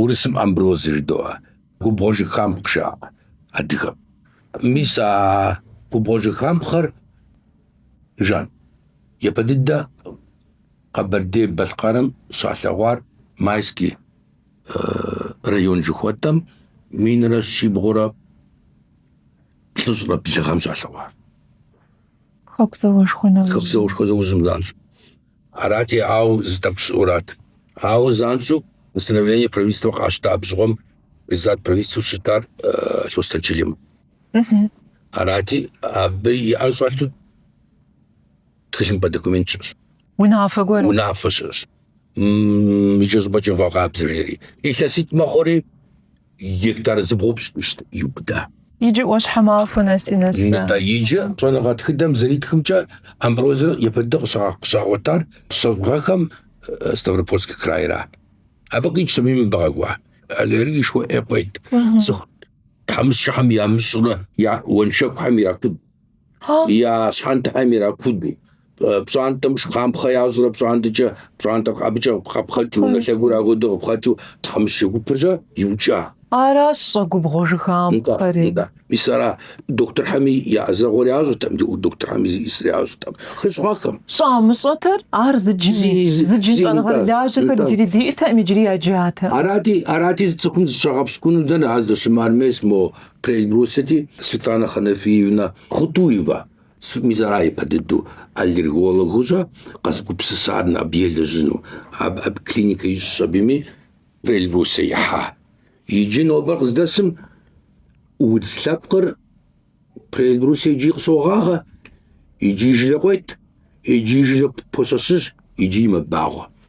урысым амброзы ждоа. Губгъуэжыхам къыжаӏэ адыгэм. Мис а губгъуэжыхамхэр жан епэ дыдэ Къэбэрдей-Балъкъэрым щалъэгъуар Майский район жыхуэтӏэм минрэ щибгъурэ плӏыщӏрэ блыгъэм щалъэгъуар. Хэкузэошхуэ зэужьым занщӏу. Арати, ауэ зытӏэпщыӏурат. Ауэ занщӏу восстановление правительства къащтэ абжьыгъуэм Безат правительству щытар Лъостэнчылим. Арати, абы иӏэр щӏэлъу тхылъымпӏэ документ щыӏэщ. Унафэ гуэр. Унафэ щыӏэщ. Иджы щӏыпӏэкӏэ фӏэгъабзэр жери. Илъэситӏ мэхъури гектар зыбгъупщӏ иубыда. Иджы ӏуащхьэ мафуэ нэси. Иджы щӏэныгъэ тхыдэм зэриткъымкӏэ амброзыр епэ дыдэ къыщагъуэтар щэвгъэхэм Ставропольский крайра. Абы къикӏ сабий мыбы къэкӏуа. Аллергия шхуэӏэ къуейт. Тхьэмыщкӏэхэм ямыщӏрэ я уэншэкухэм иракуд. Я щхьэнтхьэм иракуд. Пщӏантӏэм шхъампхъэ ящӏрэ пщӏантӏэ абыкӏэ къэпхъэкӏыу нэлъэгур ахуэдэу къыпхъэкӏыу тхьэмыщкӏэ гупыркӏэ иукӏа. Аращ щӏэ губгъуэжыхампхъэри. Мис ара докторхэми я зэгъуэр ящӏыртэм, докторхэми ящӏыртэм. Хыщӏгъэхэм. ЩӀамыщӀэтыр ар зыджын щӀэныгъэлажьэхэр иджыри диӏэтэкъым, иджыри яджатэкъым. Арати цӏыхум зыщагъэпщкӏуну дэнэ ар здэщымар мо Прельбрусети Светлана Ханафиевна Хутуева. Мис ара епэ дыдэу аллергологыщӏэ къэзгупсысар абы елэжьыну. Абы клиника ищӏ абыми Прельбрусе ихьа. Иджы нобэр къыздэсым удз лъэпкъыр Прельбрусе иджы къыщогъагъэ, иджы жылэ къуейт, иджы жылэ пощэщыжь, иджы мэбагъуэ.